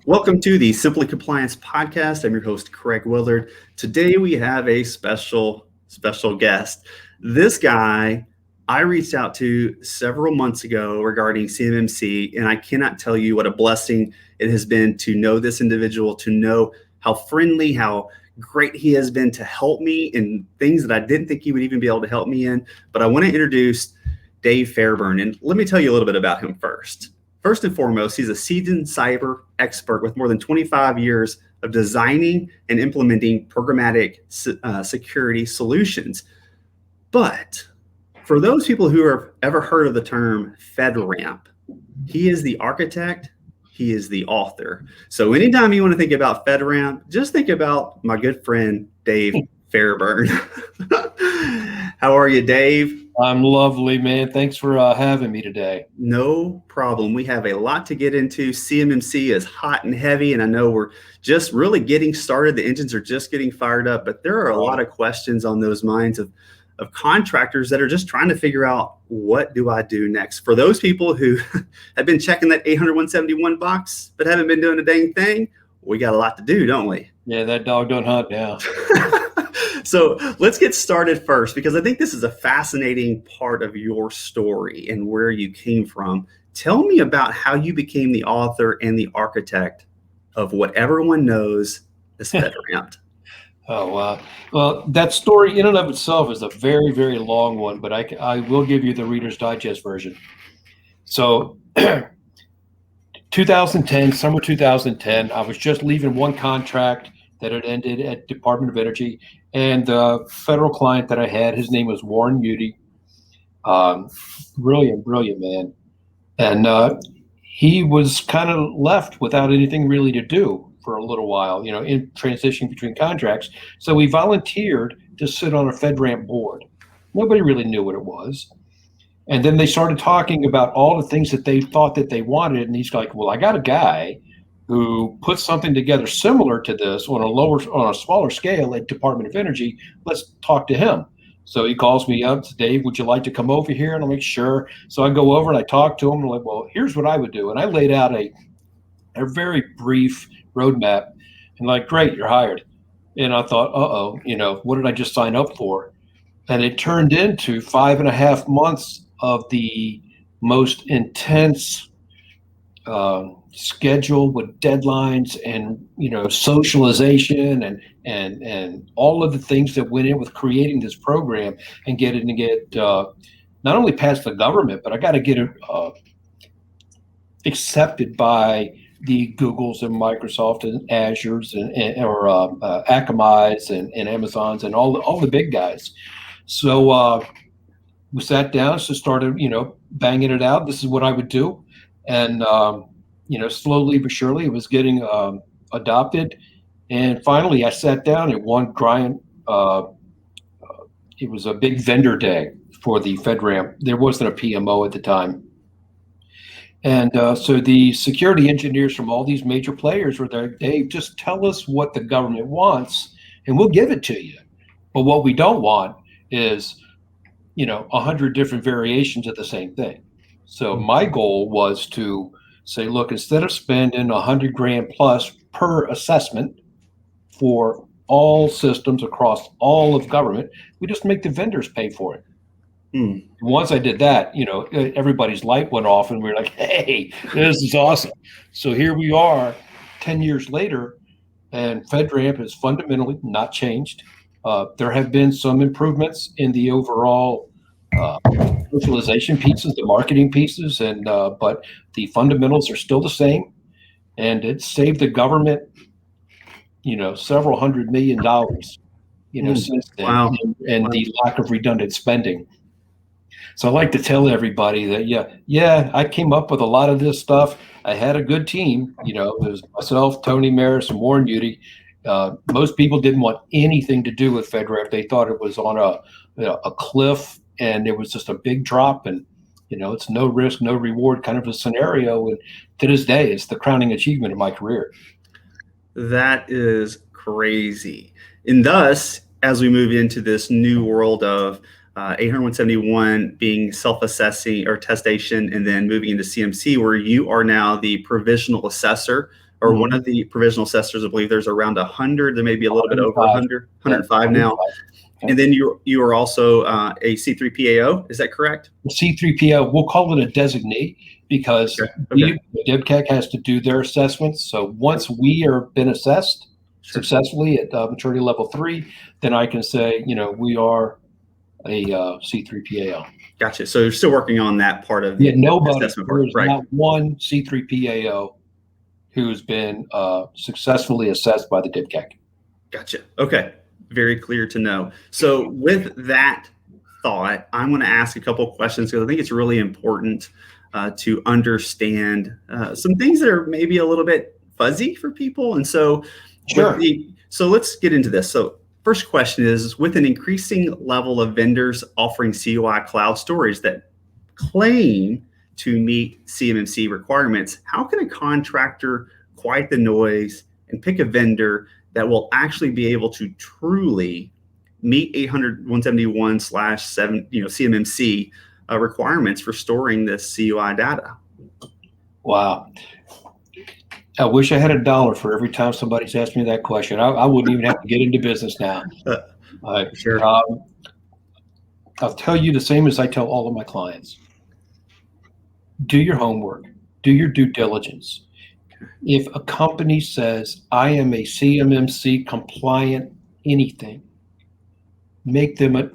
Welcome to the Simply Compliance podcast. I'm your host, Craig Willard. Today we have a special guest. This guy I reached out to several months ago regarding CMMC, and I cannot tell you what a blessing it has been to know this individual, to know how friendly, how great he has been to help me in things that I didn't think he would even be able to help me in. But I want to introduce Dave Fairburn, and let me tell you a little bit about him first. First and foremost, he's a seasoned cyber expert with more than 25 years of designing and implementing programmatic security solutions. But for those people who have ever heard of the term FedRAMP, he is the architect, he is the author. So anytime you want to think about FedRAMP, just think about my good friend, Dave Fairburn. How are you, Dave? I'm lovely, man. Thanks for having me today. No problem. We have a lot to get into. CMMC is hot and heavy, and I know we're just really getting started. The engines are just getting fired up, but there are a lot of questions on those minds of contractors that are just trying to figure out, what do I do next? For those people who have been checking that 800-171 box but haven't been doing a dang thing, we got a lot to do, don't we? Yeah, that dog don't hunt now. So let's get started first, because I think this is a fascinating part of your story and where you came from. Tell me about how you became the author and the architect of what everyone knows as FedRAMP. Oh, wow. Well, that story in and of itself is a very, very long one, but I will give you the Reader's Digest version. So 2010, summer 2010, I was just leaving one contract that had ended at Department of Energy, and the federal client that I had, his name was Warren Muty. Brilliant man. And he was kind of left without anything really to do for a little while, in transitioning between contracts. So we volunteered to sit on a FedRAMP board. Nobody really knew what it was. And then they started talking about all the things that they thought that they wanted. And he's like, well, I got a guy who put something together similar to this on a smaller scale at Department of Energy. Let's talk to him. So he calls me up, Dave, would you like to come over here? And I'm like, sure. So I go over and I talk to him. And I'm like, well, here's what I would do. And I laid out a very brief roadmap, and like, great, you're hired. And I thought, what did I just sign up for? And it turned into 5.5 months of the most intense schedule with deadlines and socialization and all of the things that went in with creating this program and get not only past the government, but I got to get it accepted by the Googles and Microsoft and Azures and Akamai's and Amazons and all the big guys. So we sat down, so started banging it out. This is what I would do. And, slowly but surely it was getting adopted. And finally I sat down at one client. It was a big vendor day for the FedRAMP. There wasn't a PMO at the time. And so the security engineers from all these major players were there. Dave, just tell us what the government wants and we'll give it to you. But what we don't want is, 100 different variations of the same thing. So my goal was to say, look, instead of spending $100,000 plus per assessment for all systems across all of government, we just make the vendors pay for it. Once I did that, everybody's light went off and we were like, hey, this is awesome. So here we are 10 years later, and FedRAMP has fundamentally not changed. There have been some improvements in the overall socialization pieces, the marketing pieces, but the fundamentals are still the same. And it saved the government, several $100 million, since then. Wow. And the lack of redundant spending. So I like to tell everybody that, I came up with a lot of this stuff. I had a good team. It was myself, Tony Maris, and Warren Muty. Most people didn't want anything to do with FedRAMP. They thought it was on a cliff and it was just a big drop, and it's no risk, no reward kind of a scenario. And to this day, it's the crowning achievement of my career. That is crazy. And thus, as we move into this new world of 800-171 being self-assessing or testation, and then moving into CMC, where you are now the provisional assessor or one of the provisional assessors. I believe there's around 100. There may be a little bit over 100, 105 now. Okay. And then you are also a C3PAO. Is that correct? C3PAO, we'll call it a designate because the DIBCAC has to do their assessments. So once we are been assessed successfully at maturity level 3, then I can say, we are a C3PAO. Gotcha. So you're still working on that part of the assessment part. There's not one C3PAO who's been successfully assessed by the DIBCAC. Gotcha. Okay. Very clear to know. So with that thought, I'm going to ask a couple of questions because I think it's really important to understand some things that are maybe a little bit fuzzy for people. And so, so let's get into this. So first question is, with an increasing level of vendors offering CUI cloud storage that claim to meet CMMC requirements, how can a contractor quiet the noise and pick a vendor that will actually be able to truly meet 800-171/7 CMMC requirements for storing this CUI data? Wow. I wish I had $1 for every time somebody's asked me that question. I wouldn't even have to get into business now. Sure. I'll tell you the same as I tell all of my clients. Do your homework. Do your due diligence. If a company says, I am a CMMC compliant anything, make them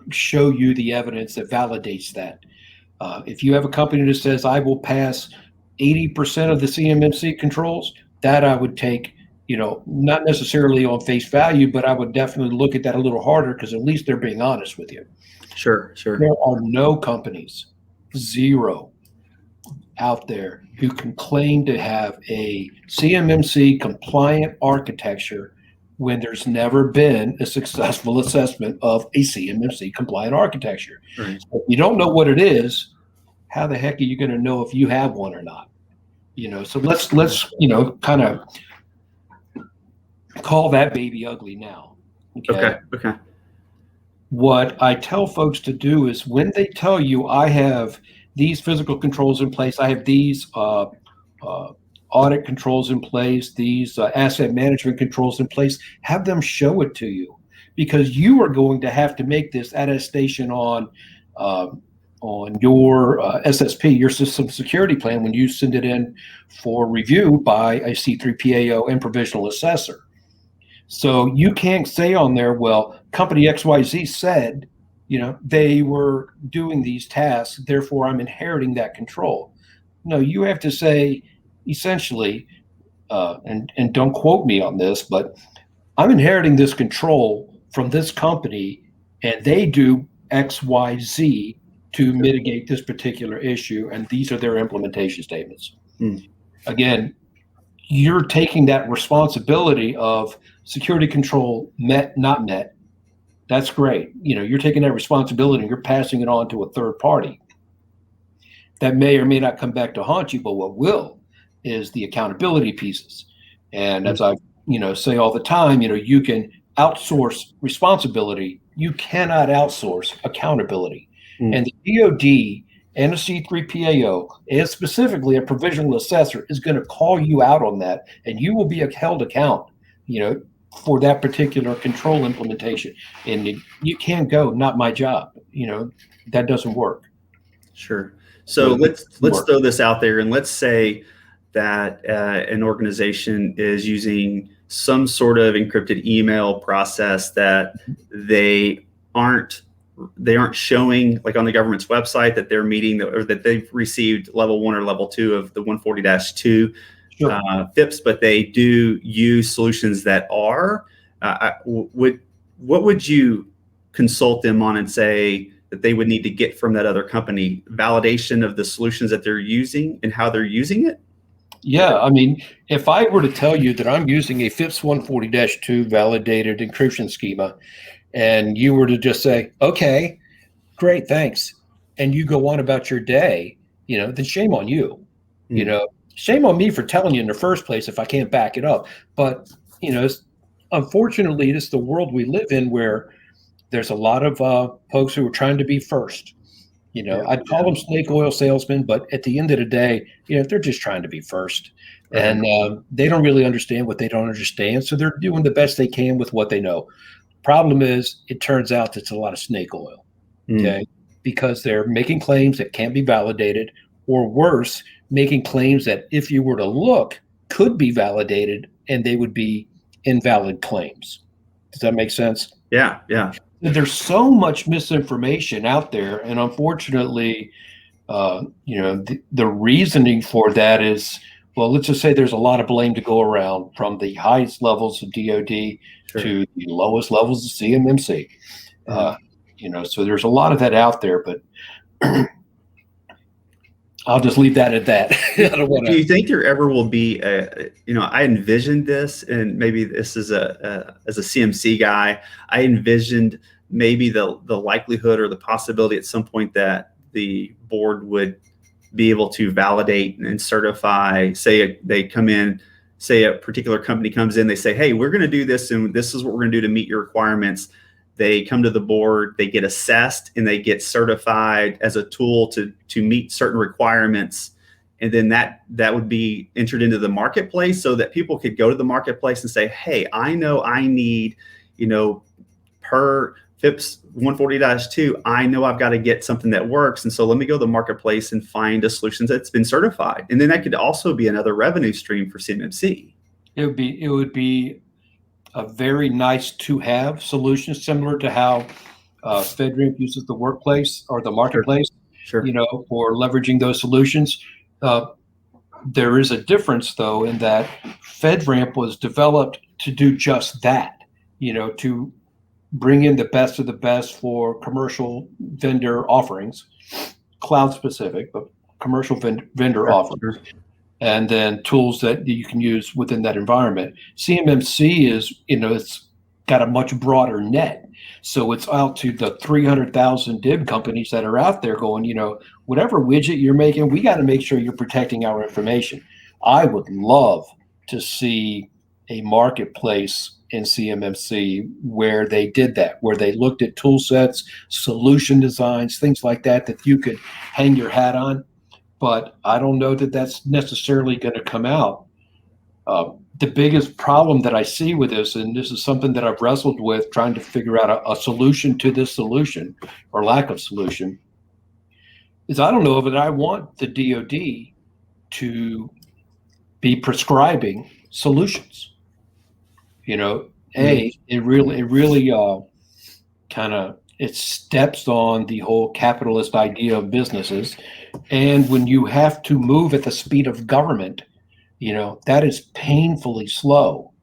show you the evidence that validates that. If you have a company that says, I will pass 80% of the CMMC controls, that I would take, not necessarily on face value, but I would definitely look at that a little harder because at least they're being honest with you. Sure. There are no companies, 0, out there who can claim to have a CMMC compliant architecture when there's never been a successful assessment of a CMMC compliant architecture. Right. So if you don't know what it is, how the heck are you going to know if you have one or not? So let's kind of call that baby ugly now. Okay. What I tell folks to do is when they tell you I have these physical controls in place, I have these audit controls in place, these asset management controls in place, have them show it to you, because you are going to have to make this attestation on your SSP, your system security plan, when you send it in for review by a C3PAO and provisional assessor. So you can't say on there, well, company XYZ said, they were doing these tasks, therefore I'm inheriting that control. No, you have to say, essentially, and don't quote me on this, but I'm inheriting this control from this company, and they do XYZ to mitigate this particular issue, and these are their implementation statements. Again, you're taking that responsibility of security control met, not met. That's great. You're taking that responsibility and you're passing it on to a third party. That may or may not come back to haunt you, but what will is the accountability pieces. And as I say all the time, you can outsource responsibility. You cannot outsource accountability. And the DoD and a C3PAO, and specifically a provisional assessor, is going to call you out on that, and you will be held account, for that particular control implementation. And you can't go, not my job. That doesn't work. Sure. So let's throw this out there, and let's say that an organization is using some sort of encrypted email process that they aren't showing, like on the government's website, that they're meeting or that they've received level 1 or level 2 of the 140-2 FIPS, but they do use solutions that are. What would you consult them on and say that they would need to get from that other company? Validation of the solutions that they're using and how they're using it? Yeah, I mean, if I were to tell you that I'm using a FIPS 140-2 validated encryption schema, and you were to just say, okay, great, thanks, and you go on about your day, then shame on you. Shame on me for telling you in the first place if I can't back it up. But, unfortunately, it's the world we live in, where there's a lot of folks who are trying to be first. I'd call them snake oil salesmen, but at the end of the day, they're just trying to be first. Right. And they don't really understand what they don't understand. So they're doing the best they can with what they know. Problem is, it turns out it's a lot of snake oil, okay? Because they're making claims that can't be validated, or worse, making claims that if you were to look, could be validated, and they would be invalid claims. Does that make sense? Yeah. There's so much misinformation out there, and unfortunately, the reasoning for that is, well, let's just say there's a lot of blame to go around, from the highest levels of DoD to the lowest levels of CMMC. So there's a lot of that out there, but I'll just leave that at that. Do you think there ever will be I envisioned this, and maybe this is as a CMC guy, I envisioned maybe the likelihood or the possibility at some point that the board would be able to validate and certify, say they come in, say a particular company comes in, they say, hey, we're going to do this, and this is what we're going to do to meet your requirements. They come to the board, they get assessed, and they get certified as a tool to meet certain requirements. And then that would be entered into the marketplace, so that people could go to the marketplace and say, hey, I know I need, per FIPS 140-2, I know I've got to get something that works. And so let me go to the marketplace and find a solution that's been certified. And then that could also be another revenue stream for CMMC. It would be a very nice to have solution, similar to how FedRAMP uses the workplace or the marketplace, Sure. For leveraging those solutions. There is a difference, though, in that FedRAMP was developed to do just that, to bring in the best of the best for commercial vendor offerings, cloud specific, but commercial vendor offerings. And then tools that you can use within that environment. CMMC is, it's got a much broader net. So it's out to the 300,000 DIB companies that are out there going, whatever widget you're making, we got to make sure you're protecting our information. I would love to see a marketplace in CMMC where they did that, where they looked at tool sets, solution designs, things like that you could hang your hat on. But I don't know that that's necessarily going to come out. The biggest problem that I see with this, and this is something that I've wrestled with, trying to figure out a solution to this solution or lack of solution, is I don't know that I want the DoD to be prescribing solutions. It really kind of, it steps on the whole capitalist idea of businesses. And when you have to move at the speed of government, that is painfully slow,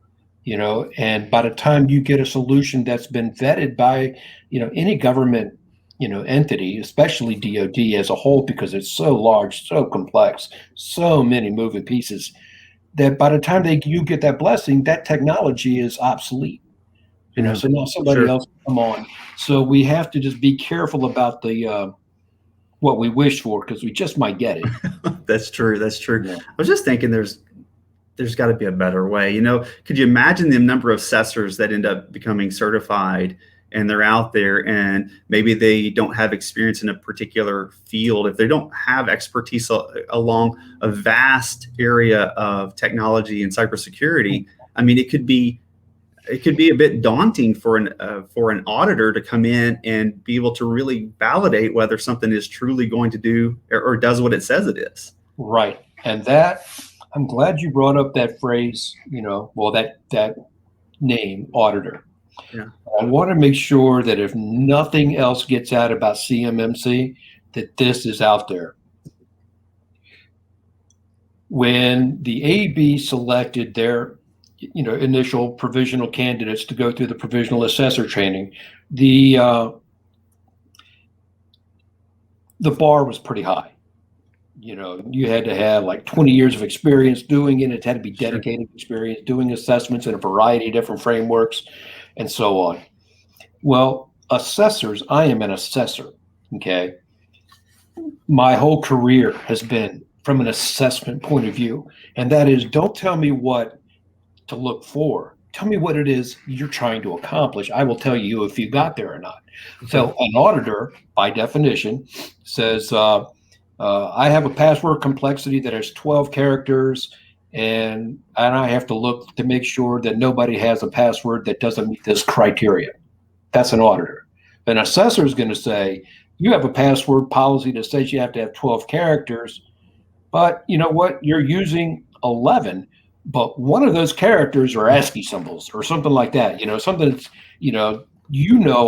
and by the time you get a solution that's been vetted by, any government, entity, especially DoD as a whole, because it's so large, so complex, so many moving pieces, that by the time you get that blessing, that technology is obsolete. So now somebody else come on. So we have to just be careful about the what we wish for, because we just might get it. That's true. Yeah. I was just thinking there's got to be a better way. Could you imagine the number of assessors that end up becoming certified, and they're out there, and maybe they don't have experience in a particular field, if they don't have expertise along a vast area of technology and cybersecurity? I mean, it could be a bit daunting for an auditor to come in and be able to really validate whether something is truly going to do or does what it says it is. Right. And that, I'm glad you brought up that phrase, that name, auditor. Yeah. I want to make sure that if nothing else gets out about CMMC, that this is out there. When the AB selected their initial provisional candidates to go through the provisional assessor training, the bar was pretty high. You had to have like 20 years of experience doing it. It had to be dedicated experience doing assessments in a variety of different frameworks and so on. Well, assessors, I am an assessor, okay? My whole career has been from an assessment point of view, and that is, don't tell me what to look for. tell me what it is you're trying to accomplish. I will tell you if you got there or not. So an auditor, by definition, says, I have a password complexity that has 12 characters, and I have to look to make sure that nobody has a password that doesn't meet this criteria. That's an auditor. An assessor is going to say, you have a password policy that says you have to have 12 characters, but you know what? You're using 11, but one of those characters are ASCII symbols or something like that. Something that's,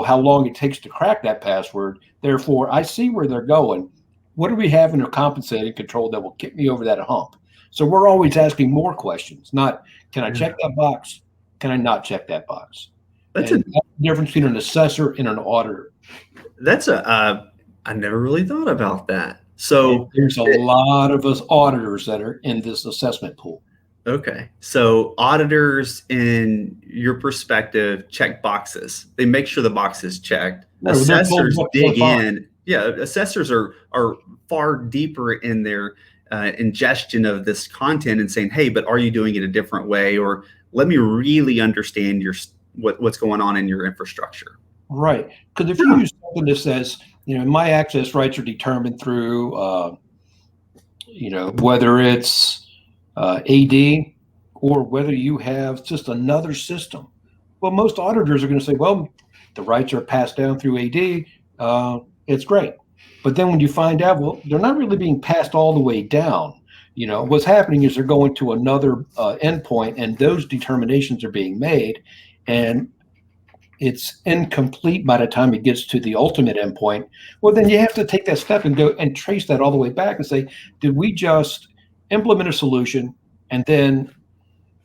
how long it takes to crack that password. Therefore, I see where they're going. What do we have in a compensating control that will get me over that hump? So we're always asking more questions, not can I check that box? Can I not check that box? That's the difference between an assessor and an auditor. I never really thought about that. So there's a lot of us auditors that are in this assessment pool. Okay. So auditors, in your perspective, check boxes. They make sure the box is checked. No, assessors dig in. Yeah, assessors are far deeper in their ingestion of this content and saying, hey, but are you doing it a different way? Or let me really understand what's going on in your infrastructure. Right. Because if you use something that says, my access rights are determined through, whether it's AD or whether you have just another system. Well, most auditors are going to say, well, the rights are passed down through AD. It's great. But then when you find out, well, they're not really being passed all the way down. What's happening is they're going to another endpoint, and those determinations are being made, and it's incomplete by the time it gets to the ultimate endpoint. Well, then you have to take that step and go and trace that all the way back and say, did we just implement a solution and then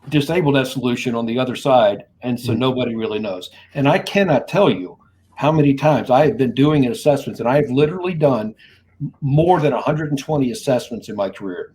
disable that solution on the other side? And so nobody really knows. And I cannot tell you how many times I have been doing assessments, and I have literally done more than 120 assessments in my career.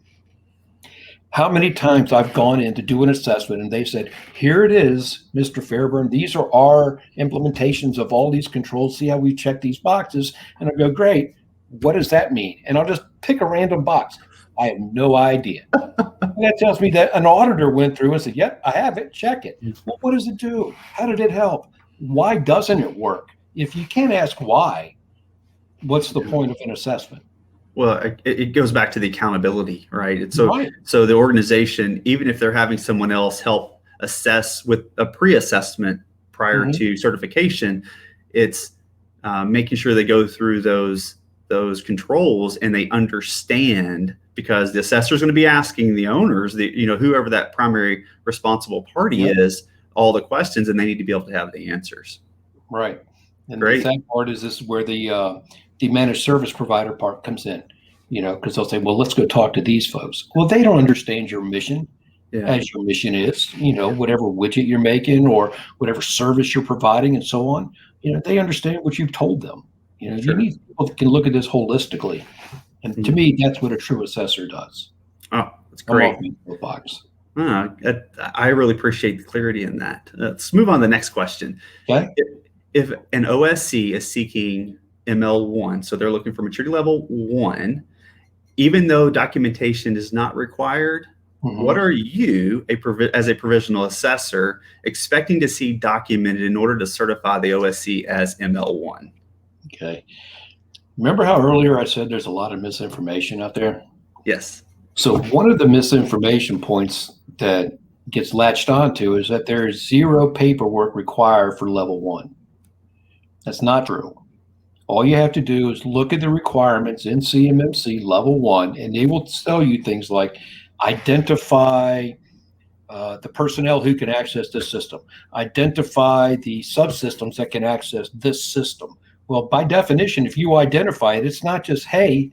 How many times I've gone in to do an assessment and they said, here it is, Mr. Fairburn, these are our implementations of all these controls. See how we check these boxes? And I go, great. What does that mean? And I'll just pick a random box. I have no idea. And that tells me that an auditor went through and said, yep, I have it, check it. Well, what does it do? How did it help? Why doesn't it work? If you can't ask why, what's the point of an assessment? Well, it goes back to the accountability, right? So the organization, even if they're having someone else help assess with a pre-assessment prior to certification, it's making sure they go through those controls and they understand, because the assessor is going to be asking the owners, whoever that primary responsible party is, all the questions, and they need to be able to have the answers. Right. And the second part is this is where the managed service provider part comes in, because they'll say, well, let's go talk to these folks. Well, they don't understand your mission as your mission is, whatever widget you're making or whatever service you're providing and so on. They understand what you've told them. You need people that can look at this holistically. And to me, that's what a true assessor does. Oh, that's great. Box. I really appreciate the clarity in that. Let's move on to the next question. Okay. If an OSC is seeking ML1, so they're looking for maturity level 1, even though documentation is not required, what are you, as a provisional assessor, expecting to see documented in order to certify the OSC as ML1? Okay. Remember how earlier I said there's a lot of misinformation out there? Yes. So one of the misinformation points that gets latched onto is that there is zero paperwork required for level 1. That's not true. All you have to do is look at the requirements in CMMC level 1, and they will tell you things like identify the personnel who can access this system, identify the subsystems that can access this system. Well, by definition, if you identify it, it's not just, hey,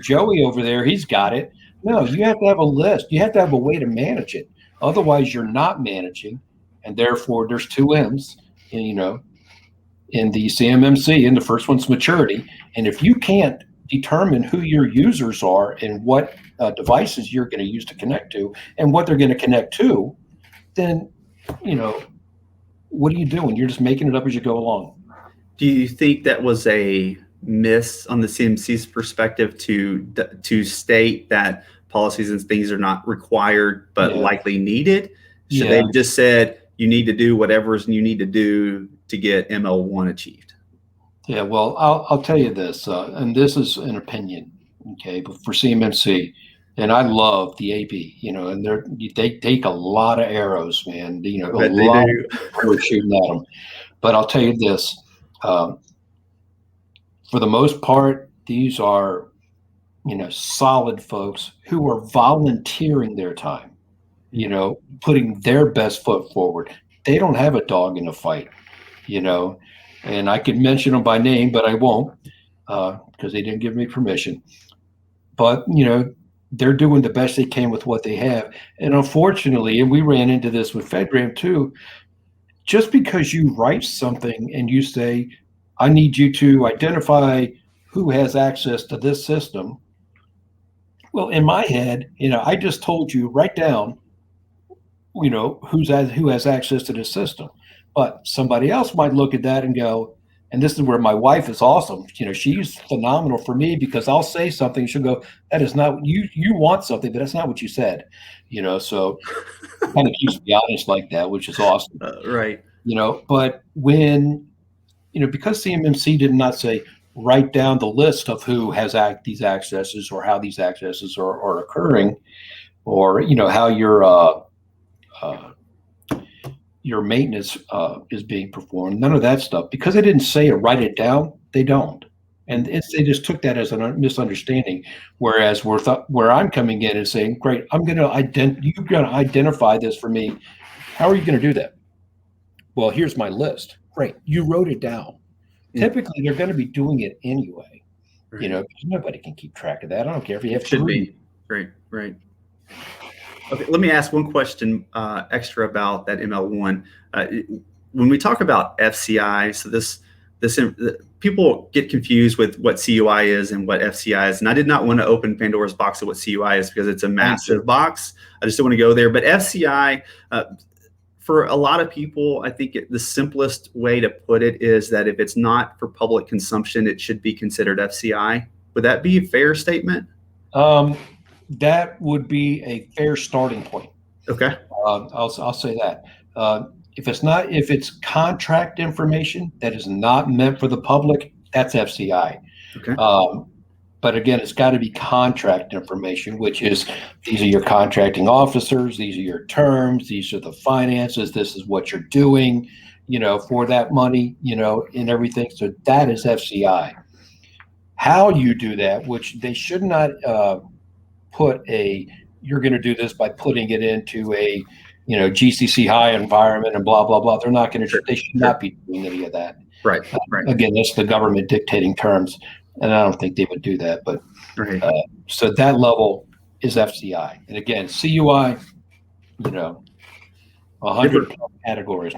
Joey over there, he's got it. No, you have to have a list. You have to have a way to manage it. Otherwise, you're not managing, and therefore there's 2 M's, in the CMMC, and the first one's maturity. And if you can't determine who your users are and what devices you're going to use to connect to and what they're going to connect to, then, what are you doing? You're just making it up as you go along. Do you think that was a miss on the CMC's perspective to state that policies and things are not required but likely needed? Should they have just said, you need to do whatever you need to do to get ML1 achieved? Yeah, well, I'll tell you this, and this is an opinion, okay, but for CMMC, and I love the AB, and they take a lot of arrows, man, a lot of arrows shooting at them. But I'll tell you this, for the most part, these are, solid folks who are volunteering their time, putting their best foot forward. They don't have a dog in the fight, and I could mention them by name, but I won't because they didn't give me permission. But, they're doing the best they can with what they have. And unfortunately, and we ran into this with FedRAMP too, just because you write something and you say, I need you to identify who has access to this system. Well, in my head, I just told you, write down, who has access to this system. But somebody else might look at that and go, and this is where my wife is awesome. She's phenomenal for me because I'll say something. She'll go, that is not, you want something, but that's not what you said. So kind of keeps me honest like that, which is awesome. Right. But when, because CMMC did not say, write down the list of who has these accesses or how these accesses are occurring, or, how your maintenance is being performed. None of that stuff, because they didn't say it, write it down. They don't, and they just took that as a misunderstanding. Whereas where I'm coming in and saying, great, you're going to identify this for me. How are you going to do that? Well, here's my list. Great, you wrote it down. Yeah. Typically, they're going to be doing it anyway. Right. Because nobody can keep track of that. I don't care if you have three. Right. Okay, let me ask one question extra about that ML1. When we talk about FCI, so this people get confused with what CUI is and what FCI is, and I did not want to open Pandora's box of what CUI is because it's a massive box. I just don't want to go there. But FCI, for a lot of people, I think the simplest way to put it is that if it's not for public consumption, it should be considered FCI. Would that be a fair statement? That would be a fair starting point. Okay. I'll say that. If it's contract information that is not meant for the public, that's FCI. Okay. But again, it's got to be contract information, which is, these are your contracting officers, these are your terms, these are the finances, this is what you're doing, for that money, and everything. So that is FCI. How you do that, which they should not you're going to do this by putting it into a, GCC high environment and blah, blah, blah. They're not going to, they should not be doing any of that. Right. Again, that's the government dictating terms. And I don't think they would do that, but so that level is FCI. And again, CUI, 100 categories.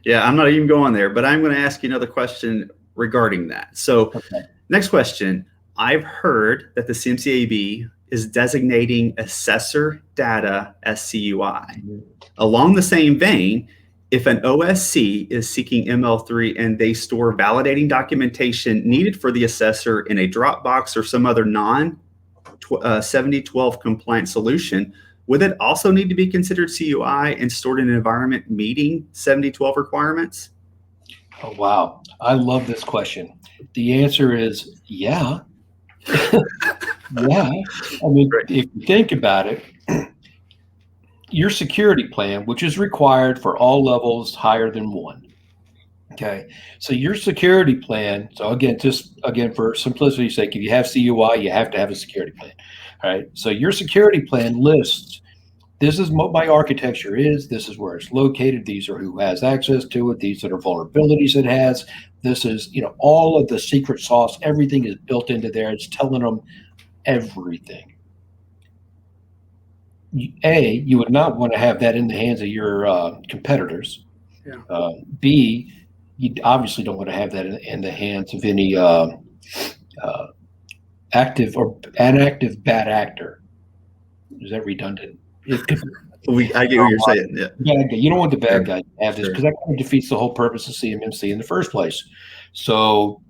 Yeah, I'm not even going there, but I'm going to ask you another question regarding that. So Next question. I've heard that the CMMC-AB is designating assessor data as CUI. Mm-hmm. Along the same vein, if an OSC is seeking ML3 and they store validating documentation needed for the assessor in a DropBox or some other non-7012 compliant solution, would it also need to be considered CUI and stored in an environment meeting 7012 requirements? Oh, wow. I love this question. The answer is yeah. Yeah. I mean, if you think about it, your security plan, which is required for all levels higher than 1. Okay. So your security plan, so again, for simplicity's sake, if you have CUI, you have to have a security plan. All right. So your security plan lists, this is what my architecture is. This is where it's located. These are who has access to it. These are the vulnerabilities it has. This is, all of the secret sauce. Everything is built into there. It's telling them everything. You would not want to have that in the hands of your competitors. Yeah. B, you obviously don't want to have that in the hands of any active or inactive bad actor. Is that redundant? I get what you're saying. Yeah. Bad guy. You don't want the bad guy to have this because that kind of defeats the whole purpose of CMMC in the first place. So,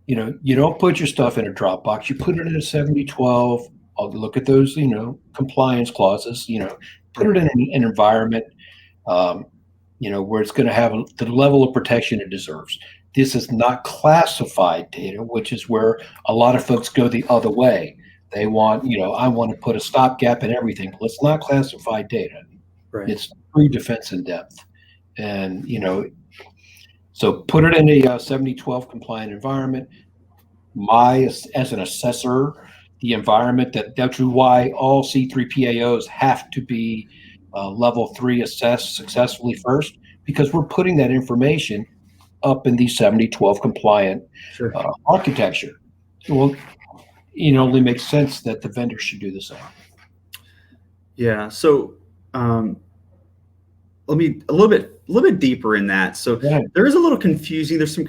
you don't put your stuff in a DropBox. You put it in a 7012. I'll look at those, compliance clauses. Put it in an environment. where it's going to have the level of protection it deserves. This is not classified data, which is where a lot of folks go the other way. They want, I want to put a stopgap in everything. Well, it's not classified data. Right. It's true defense in depth. And, so put it in a 7012 compliant environment. As an assessor, the environment that's why all C3PAOs have to be level 3 assessed successfully first, because we're putting that information up in the 7012 compliant architecture. Well, it only makes sense that the vendor should do the same. Yeah. So let me a little bit deeper in that. So there is a little confusing. There's some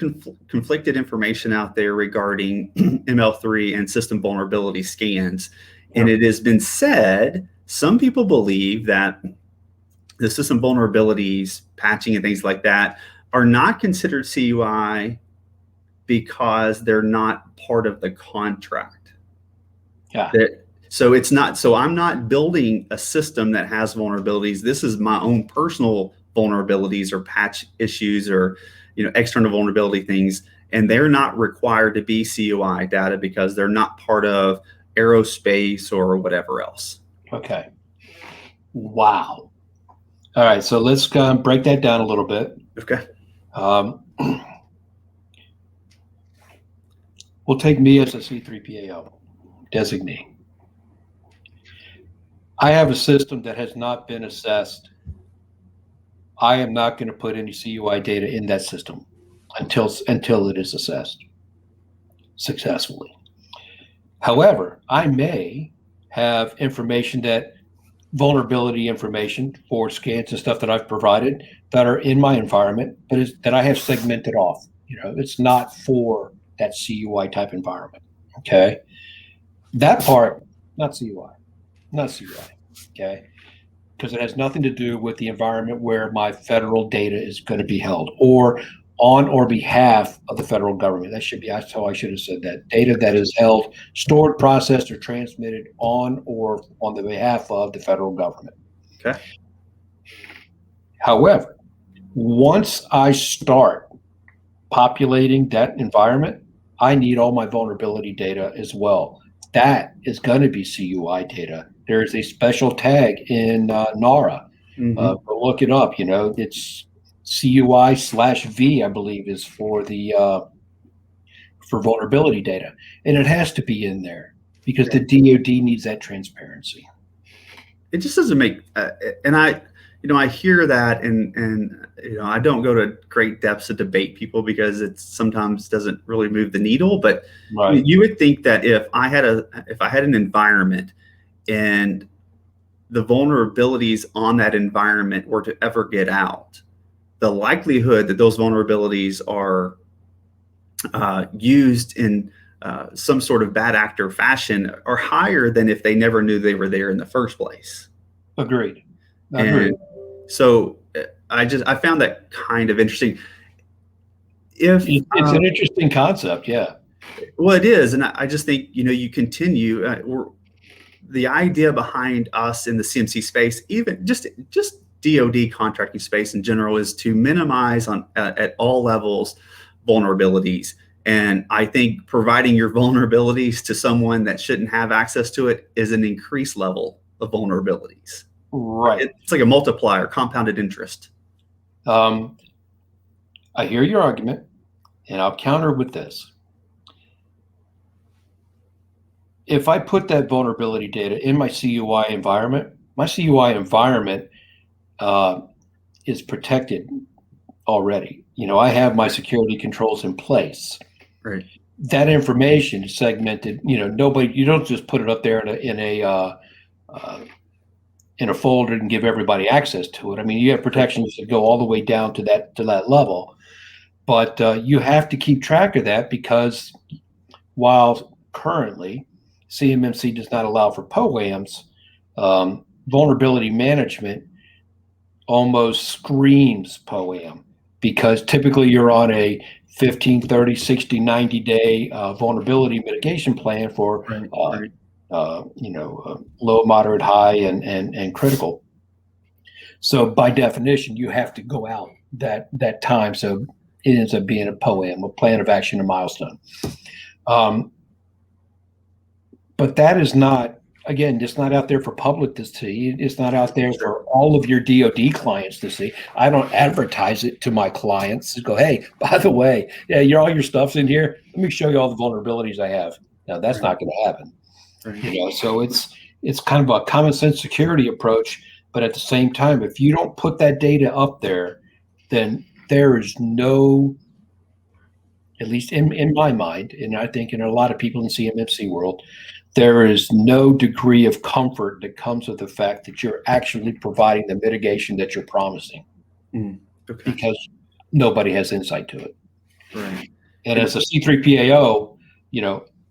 conflicted information out there regarding ML3 and system vulnerability scans. And it has been said, some people believe that the system vulnerabilities, patching and things like that, are not considered CUI because they're not part of the contract. Yeah. So it's not. So I'm not building a system that has vulnerabilities. This is my own personal vulnerabilities or patch issues or external vulnerability things, and they're not required to be CUI data because they're not part of aerospace or whatever else. Okay. Wow. All right. So let's break that down a little bit. Okay. We'll take me as a C3PAO designee. I have a system that has not been assessed. I am not going to put any CUI data in that system until it is assessed successfully. However, I may have vulnerability information for scans and stuff that I've provided that are in my environment, but that I have segmented off. It's not for that CUI type environment. Okay. That part, not CUI. Okay. Because it has nothing to do with the environment where my federal data is going to be held or on or behalf of the federal government. That's how I should have said that. Data that is held, stored, processed, or transmitted on or on the behalf of the federal government. Okay. However, once I start populating that environment, I need all my vulnerability data as well. That is going to be CUI data. There is a special tag in NARA. Go look it up. It's CUI/V, I believe, is for for vulnerability data, and it has to be in there because the DoD needs that transparency. It just doesn't make, and I hear that, and I don't go to great depths to debate people because it sometimes doesn't really move the needle. But you would think that if I had an environment and the vulnerabilities on that environment were to ever get out, the likelihood that those vulnerabilities are used in some sort of bad actor fashion are higher than if they never knew they were there in the first place. Agreed. And so I found that kind of interesting. It's an interesting concept, yeah. Well, it is, and I just think you continue. The idea behind us in the CMC space, even just DoD contracting space in general, is to minimize at all levels vulnerabilities. And I think providing your vulnerabilities to someone that shouldn't have access to it is an increased level of vulnerabilities. Right. It's like a multiplier, compounded interest. I hear your argument, and I'll counter with this. If I put that vulnerability data in my CUI environment is protected already. I have my security controls in place. Right. That information is segmented. You don't just put it up there in a folder and give everybody access to it. I mean, you have protections that go all the way down to that level, but you have to keep track of that because while currently CMMC does not allow for POAMs, vulnerability management almost screams POAM because typically you're on a 15, 30, 60, 90 day vulnerability mitigation plan for low, moderate, high, and critical. So by definition, you have to go out that time. So it ends up being a POAM, a plan of action, a milestone. But that is not, again, it's not out there for public to see. It's not out there for all of your DoD clients to see. I don't advertise it to my clients to go, hey, by the way, yeah, all your stuff's in here. Let me show you all the vulnerabilities I have. Now that's not going to happen. Right. So it's kind of a common sense security approach. But at the same time, if you don't put that data up there, then there is no, at least in my mind, and I think in a lot of people in the CMMC world, there is no degree of comfort that comes with the fact that you're actually providing the mitigation that you're promising, because nobody has insight to it. Right. And as a C3PAO,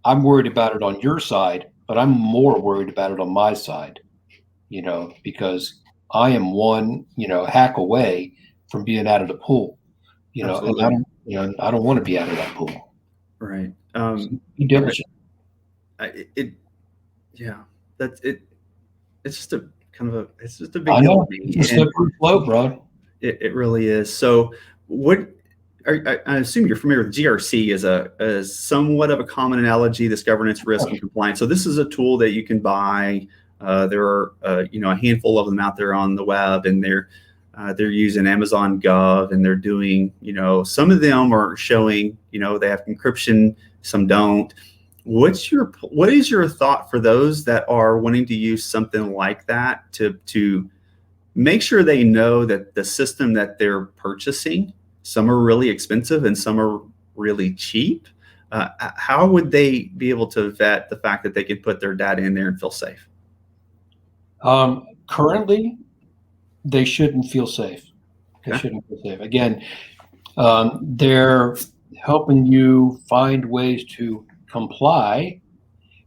I'm worried about it on your side, but I'm more worried about it on my side, because I am one, hack away from being out of the pool, and I don't want to be out of that pool. Right. Be diligent. That's it. It's just a kind of it's just a big deal. It's a slippery slope, bro. It really is. So I assume you're familiar with GRC as somewhat of a common analogy, this governance, risk, and compliance. So this is a tool that you can buy. There are a handful of them out there on the web, and they're using Amazon Gov, and they're doing, some of them are showing, they have encryption, some don't. What is your thought for those that are wanting to use something like that to make sure they know that the system that they're purchasing, some are really expensive and some are really cheap? How would they be able to vet the fact that they could put their data in there and feel safe? Currently, they shouldn't feel safe. They shouldn't feel safe. Again, they're helping you find ways to comply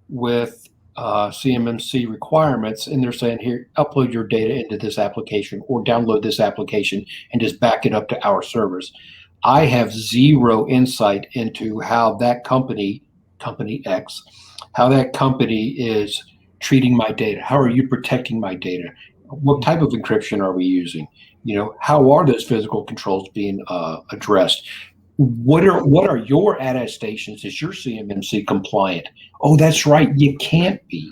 with CMMC requirements, and they're saying, here, upload your data into this application or download this application and just back it up to our servers. I have zero insight into how that company X, how that company is treating my data. How are you protecting my data? What type of encryption are we using? How are those physical controls being addressed? What are your attestations? Is your CMMC compliant? Oh, that's right. You can't be,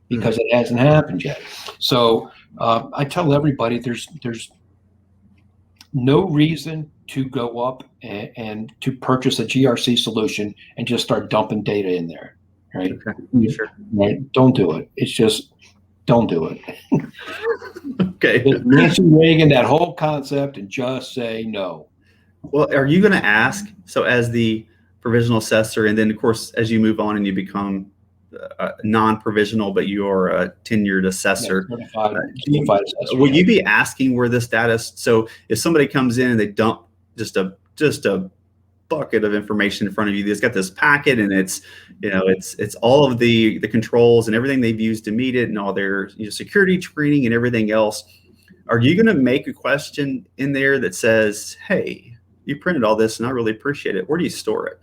because it hasn't happened yet. So I tell everybody there's no reason to go up and to purchase a GRC solution and just start dumping data in there. Right? Okay. Sure. Right? Don't do it. It's just, don't do it. Okay. Nancy Reagan, that whole concept, and just say no. Well, are you going to ask, so as the provisional assessor, and then of course, as you move on and you become non-provisional, but you're a tenured assessor, certified assessor, will you be asking where this data is? So if somebody comes in and they dump just a bucket of information in front of you, it's got this packet, and it's all of the controls and everything they've used to meet it, and all their security training and everything else. Are you going to make a question in there that says, hey, you printed all this and I really appreciate it, where do you store it?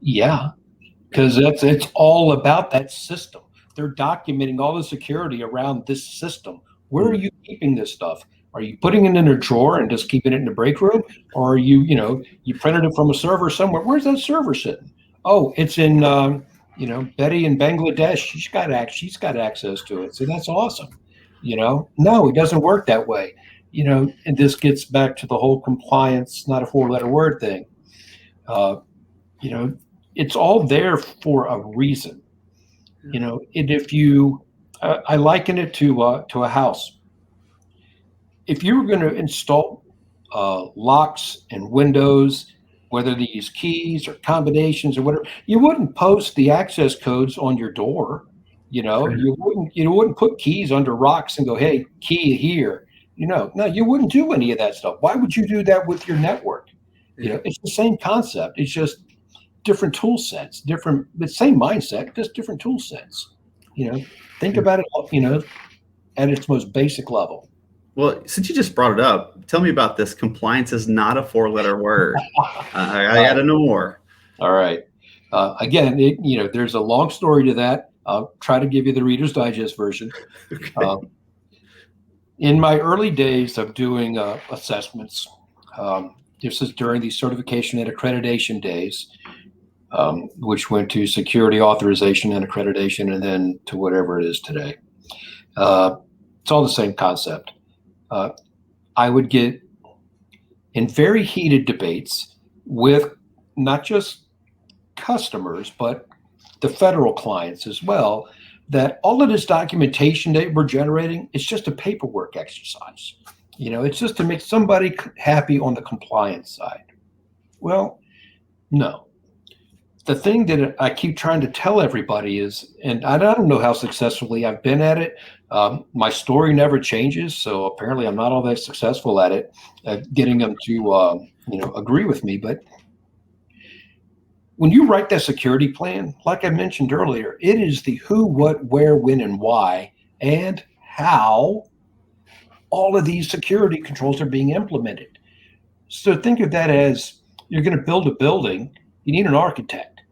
Yeah, because it's all about that system. They're documenting all the security around this system. Where are you keeping this stuff? Are you putting it in a drawer and just keeping it in the break room? Or are you printed it from a server somewhere? Where's that server sitting? Oh, it's in, Betty in Bangladesh. She's got access to it. So that's awesome. No, it doesn't work that way. And this gets back to the whole compliance, not a four-letter word thing. It's all there for a reason. And if you, I liken it to a house. If you were going to install locks and windows, whether they use keys or combinations or whatever, you wouldn't post the access codes on your door. You wouldn't put keys under rocks and go, hey, key here. No, you wouldn't do any of that stuff. Why would you do that with your network? It's the same concept. It's just different tool sets, the same mindset, just different tool sets. Think about it, at its most basic level. Well, since you just brought it up, tell me about this. Compliance is not a four-letter word. I got to know more. All right. Again, there's a long story to that. I'll try to give you the Reader's Digest version. Okay. In my early days of doing assessments, this is during the certification and accreditation days, which went to security, authorization, and accreditation, and then to whatever it is today. It's all the same concept. I would get in very heated debates with not just customers, but the federal clients as well, that all of this documentation that we're generating is just a paperwork exercise. It's just to make somebody happy on the compliance side. Well, no. The thing that I keep trying to tell everybody is, and I don't know how successfully I've been at it. My story never changes, so apparently I'm not all that successful at it, getting them to agree with me. But when you write that security plan, like I mentioned earlier, it is the who, what, where, when, and why, and how all of these security controls are being implemented. So think of that as you're going to build a building, you need an architect.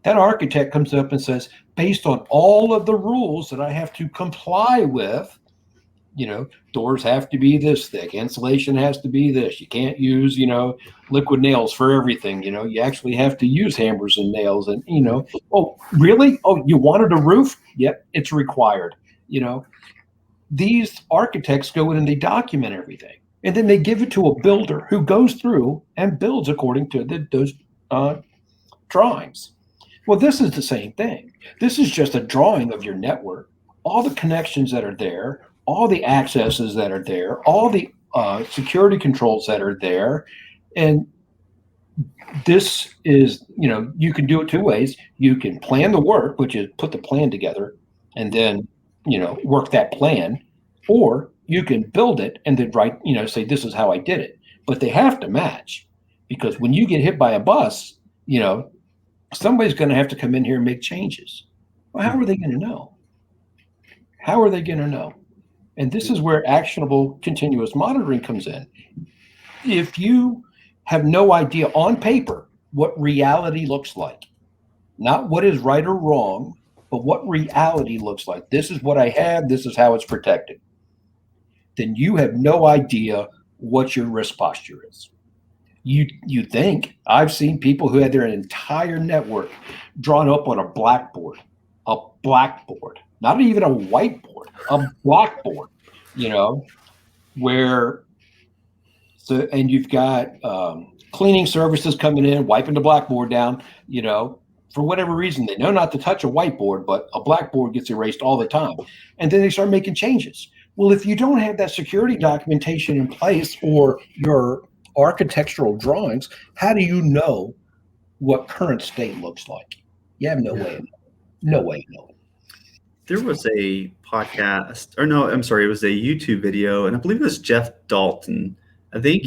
That architect comes up and says, based on all of the rules that I have to comply with, doors have to be this thick, insulation has to be this. You can't use, liquid nails for everything. You actually have to use hammers and nails. And, oh, really? Oh, you wanted a roof? Yep, it's required. These architects go in and they document everything. And then they give it to a builder who goes through and builds according to those drawings. Well, this is the same thing. This is just a drawing of your network, all the connections that are there, all the accesses that are there, all the security controls that are there. And this is, you can do it two ways. You can plan the work, which is put the plan together and then, work that plan, or you can build it and then write, say, this is how I did it. But they have to match, because when you get hit by a bus, somebody's going to have to come in here and make changes. Well, how are they going to know? How are they going to know? And this is where actionable continuous monitoring comes in. If you have no idea on paper what reality looks like, not what is right or wrong, but what reality looks like, this is what I have, this is how it's protected, then you have no idea what your risk posture is. You think, I've seen people who had their entire network drawn up on a blackboard, not even a whiteboard, a blackboard, and you've got cleaning services coming in, wiping the blackboard down, for whatever reason, they know not to touch a whiteboard, but a blackboard gets erased all the time. And then they start making changes. Well, if you don't have that security documentation in place or your architectural drawings, how do you know what current state looks like? You have no way of knowing. There was a podcast, or no, I'm sorry, it was a YouTube video, and I believe it was Jeff Dalton. I think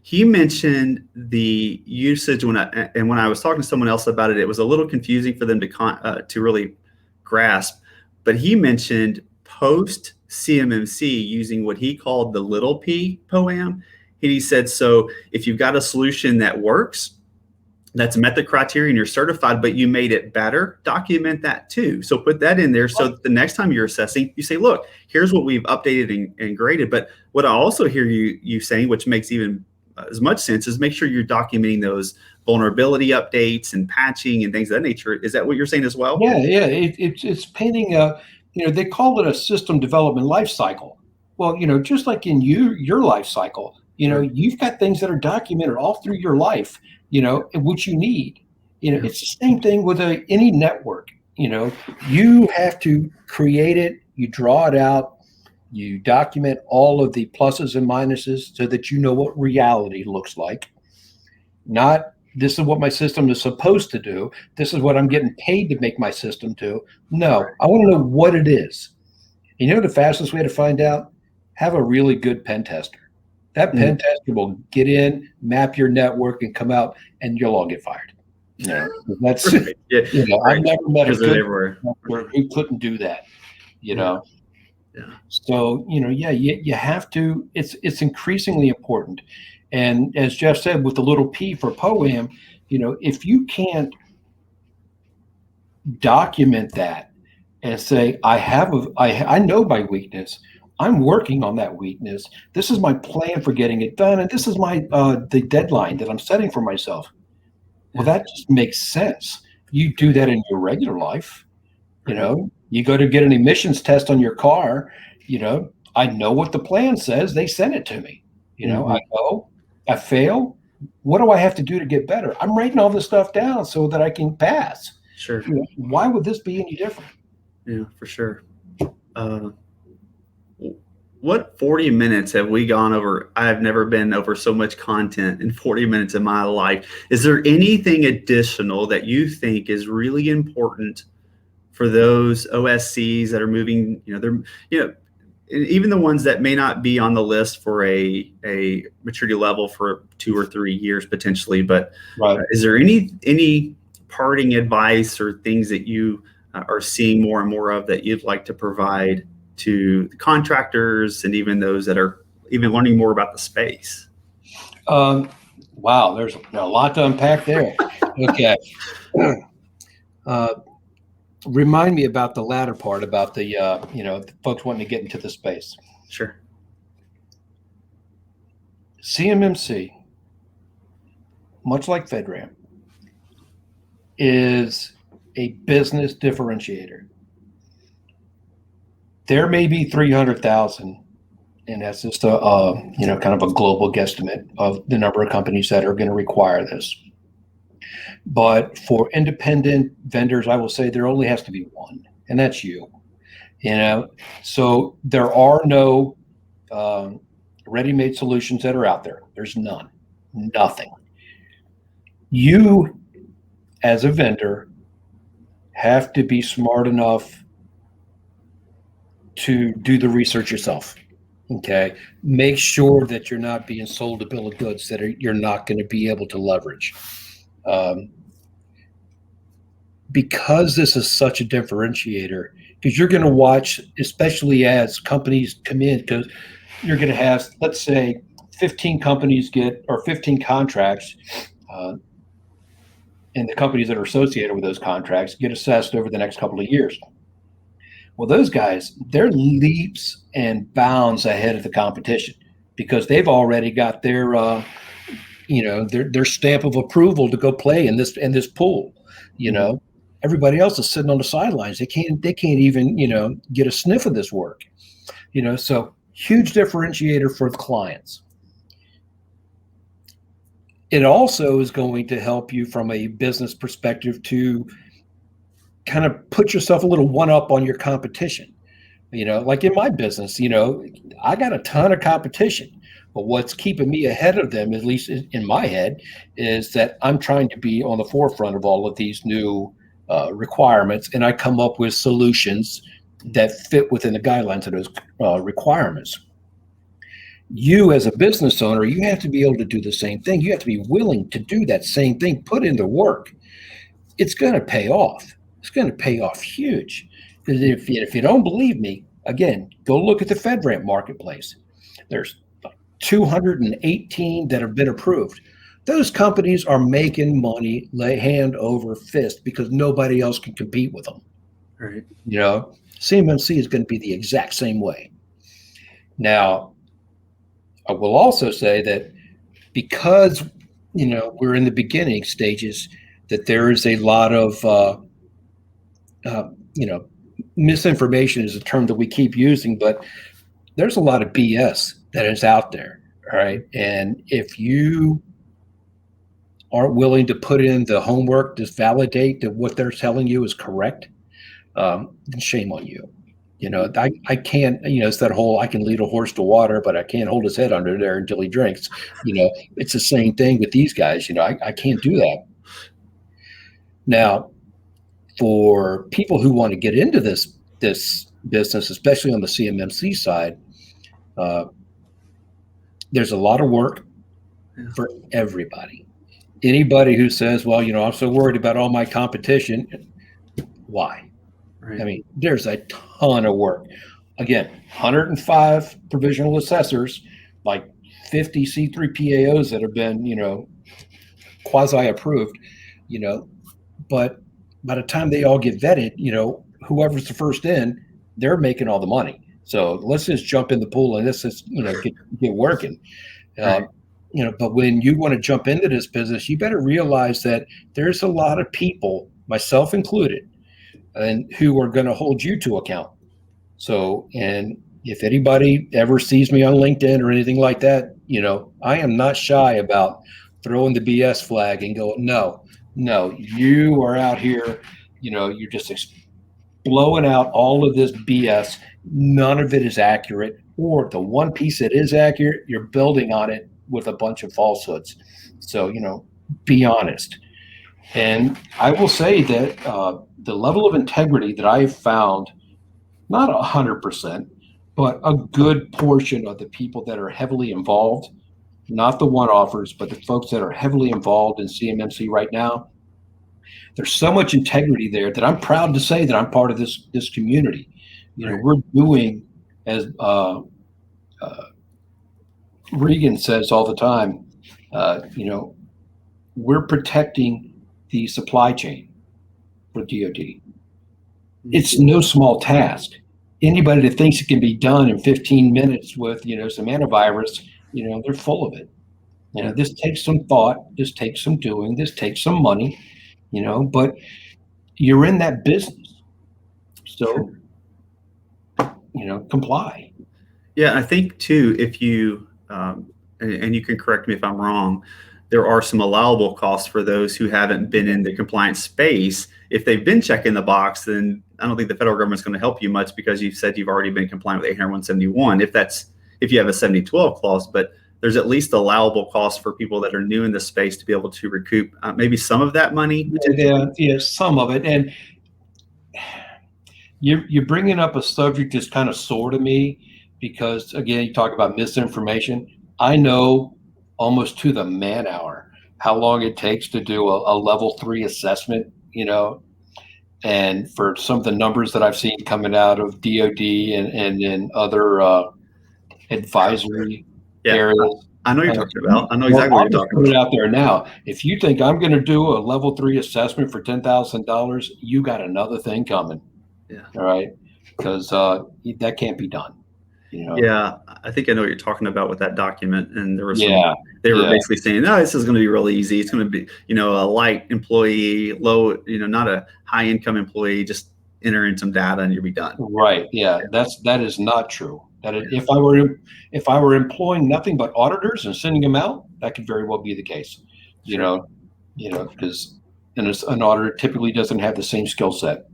he mentioned the usage when I was talking to someone else about it, it was a little confusing for them to really grasp. But he mentioned post CMMC using what he called the little p POAM. And he said, so if you've got a solution that works, that's met the criteria and you're certified, but you made it better, document that too. So put that in there so that the next time you're assessing, you say, look, here's what we've updated and graded. But what I also hear you saying, which makes even as much sense, is make sure you're documenting those vulnerability updates and patching and things of that nature. Is that what you're saying as well? Yeah. It's painting they call it a system development life cycle. Well, just like in your life cycle, you've got things that are documented all through your life, which you need. It's the same thing with any network. You have to create it, you draw it out, you document all of the pluses and minuses so that you know what reality looks like. Not, this is what my system is supposed to do. This is what I'm getting paid to make my system do. No, I want to know what it is. The fastest way to find out? Have a really good pen tester. That pen tester will get in, map your network, and come out, and you'll all get fired. That's right. I've never met a good network who couldn't do that. So you have to. It's increasingly important. And as Jeff said, with the little p for POAM, if you can't document that and say, I know my weakness. I'm working on that weakness. This is my plan for getting it done, and this is my the deadline that I'm setting for myself. Well, that just makes sense. You do that in your regular life. You go to get an emissions test on your car. I know what the plan says. They sent it to me. I go, I fail. What do I have to do to get better? I'm writing all this stuff down so that I can pass. Sure. Why would this be any different? Yeah, for sure. What 40 minutes have we gone over? I have never been over so much content in 40 minutes in my life. Is there anything additional that you think is really important for those OSCs that are moving, even the ones that may not be on the list for a maturity level for 2 or 3 years potentially, but is there any parting advice or things that you are seeing more and more of that you'd like to provide to the contractors and even those that are even learning more about the space? Wow, there's a lot to unpack there. Okay. Remind me about the latter part about the the folks wanting to get into the space. Sure. CMMC, much like FedRAMP, is a business differentiator. There may be 300,000, and that's just a kind of a global guesstimate of the number of companies that are going to require this. But for independent vendors, I will say there only has to be one, and that's you. So there are no ready-made solutions that are out there. There's nothing. You, as a vendor, have to be smart enough to do the research yourself. Okay, make sure that you're not being sold a bill of goods that you're not going to be able to leverage. Because this is such a differentiator, because you're going to watch, especially as companies come in, because you're going to have, let's say, 15 companies or 15 contracts, and the companies that are associated with those contracts get assessed over the next couple of years. Well, those guys, they're leaps and bounds ahead of the competition because they've already got their stamp of approval to go play in this pool. Everybody else is sitting on the sidelines. They can't even get a sniff of this work. So huge differentiator for the clients. It also is going to help you from a business perspective to kind of put yourself a little one up on your competition. Like in my business, I got a ton of competition, but what's keeping me ahead of them, at least in my head, is that I'm trying to be on the forefront of all of these new requirements, and I come up with solutions that fit within the guidelines of those requirements. You as a business owner, you have to be able to do the same thing. You have to be willing to do that same thing, put in the work. It's going to pay off. It's going to pay off huge. Because if you don't believe me, again, go look at the FedRAMP marketplace. There's 218 that have been approved. Those companies are making money hand over fist because nobody else can compete with them. Right. CMMC is going to be the exact same way. Now, I will also say that because we're in the beginning stages, that there is a lot of misinformation is a term that we keep using, but there's a lot of BS that is out there. All right. And if you aren't willing to put in the homework to validate that what they're telling you is correct, then shame on you. I can't, it's that whole, I can lead a horse to water, but I can't hold his head under there until he drinks. It's the same thing with these guys. I can't do that. Now, for people who want to get into this business, especially on the CMMC side, there's a lot of work for everybody. Anybody who says, well, I'm so worried about all my competition, why? Right. I mean, there's a ton of work. Again, 105 provisional assessors, like 50 C3PAOs that have been, quasi-approved, but by the time they all get vetted, whoever's the first in, they're making all the money. So let's just jump in the pool and let's just, get working. Right. But when you want to jump into this business, you better realize that there's a lot of people, myself included, and who are going to hold you to account. So, and if anybody ever sees me on LinkedIn or anything like that, I am not shy about throwing the BS flag and going, no, you are out here, you're just blowing out all of this BS. None of it is accurate, or the one piece that is accurate, you're building on it with a bunch of falsehoods. So, be honest. And I will say that the level of integrity that I've found, not 100%, but a good portion of the people that are heavily involved, not the one-offers, but the folks that are heavily involved in CMMC right now, there's so much integrity there that I'm proud to say that I'm part of this community. Right. We're doing, as Regan says all the time, we're protecting the supply chain for DoD. It's no small task. Anybody that thinks it can be done in 15 minutes with, some antivirus, they're full of it. This takes some thought, this takes some doing, this takes some money, but you're in that business. So, comply. Yeah, I think too, if you, and you can correct me if I'm wrong, there are some allowable costs for those who haven't been in the compliance space. If they've been checking the box, then I don't think the federal government's going to help you much, because you've said you've already been compliant with 80171. If you have a 7012 clause, but there's at least allowable costs for people that are new in the space to be able to recoup maybe some of that money. Yeah, some of it. And you're bringing up a subject that's kind of sore to me, because again, you talk about misinformation. I know almost to the man hour how long it takes to do a level 3 assessment, and for some of the numbers that I've seen coming out of DoD and in other advisory areas. I know you're talking about. I know exactly what you're talking about. Put it out there now. If you think I'm going to do a level 3 assessment for $10,000, you got another thing coming. Yeah. All right. Because that can't be done. Yeah, I think I know what you're talking about with that document. And there was they were basically saying, no, this is going to be really easy. It's going to be, a light employee, low, not a high income employee, just enter in some data and you'll be done. Right. Yeah. That is not true. If I were employing nothing but auditors and sending them out, that could very well be the case. Because an auditor typically doesn't have the same skill set.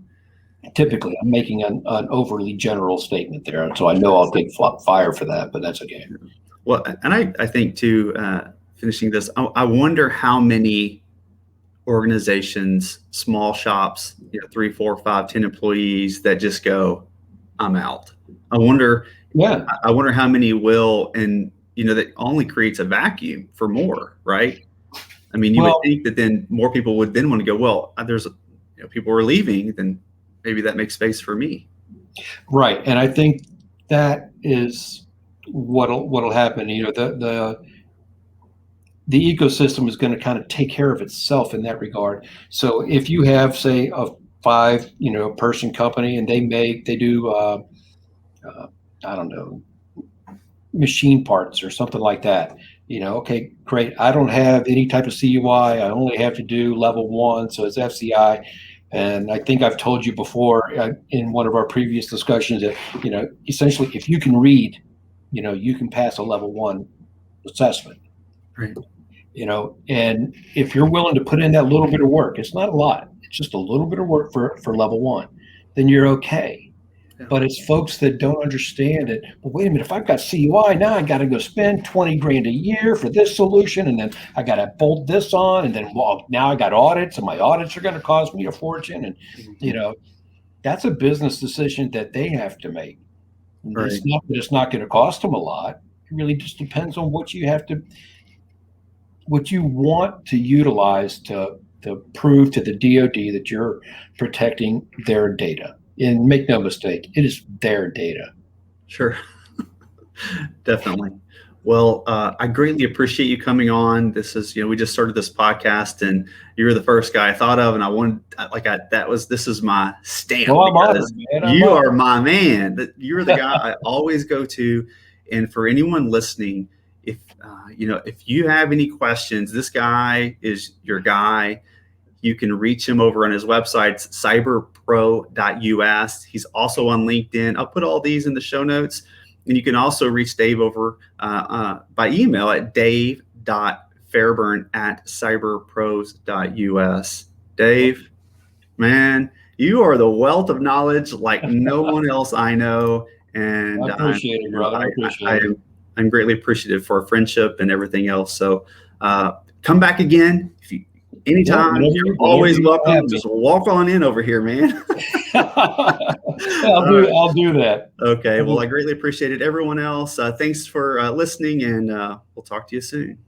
Typically, I'm making an overly general statement there, so I know I'll take fire for that, but that's okay. Well, and I think too, finishing this, I wonder how many organizations, small shops, 3, 4, 5, 10 employees that just go, I'm out. I wonder how many will, and that only creates a vacuum for more, right? I mean, you would think that then more people would then want to go, well, there's people are leaving, then maybe that makes space for me. Right. And I think that is what'll happen. The ecosystem is going to kind of take care of itself in that regard. So if you have, say, a 5 person company, and they do I don't know, machine parts or something like that, okay, great. I don't have any type of CUI. I only have to do level 1. So it's FCI. And I think I've told you before in one of our previous discussions that, essentially if you can read, you can pass a level 1 assessment. Right. And if you're willing to put in that little bit of work, it's not a lot. It's just a little bit of work for level 1, then you're okay. Yeah. But it's folks that don't understand it. Well, wait a minute, if I've got CUI, now I got to go spend 20 grand a year for this solution. And then I got to bolt this on. And then, now I got audits, and my audits are going to cost me a fortune. And, that's a business decision that they have to make. Right. It's not going to cost them a lot. It really just depends on what you want to utilize to prove to the DoD that you're protecting their data. And make no mistake, it is their data. Sure. Definitely. Well, I greatly appreciate you coming on. This is, we just started this podcast, and you were the first guy I thought of, and I wanted, this is my stamp. Well, I'm honored, because man. you are my man. You're the guy I always go to. And for anyone listening, if if you have any questions, this guy is your guy. You can reach him over on his website, cyberpro.us. He's also on LinkedIn. I'll put all these in the show notes. And you can also reach Dave over by email at dave.fairburn@cyberpros.us. Dave, man, you are the wealth of knowledge like no one else I know. And I appreciate it, brother. I appreciate it. I'm greatly appreciative for our friendship and everything else. So come back again. Anytime, you're always welcome. Just walk on in over here, man. I'll do that. Okay. Well, I greatly appreciate it. Everyone else, thanks for listening, and we'll talk to you soon.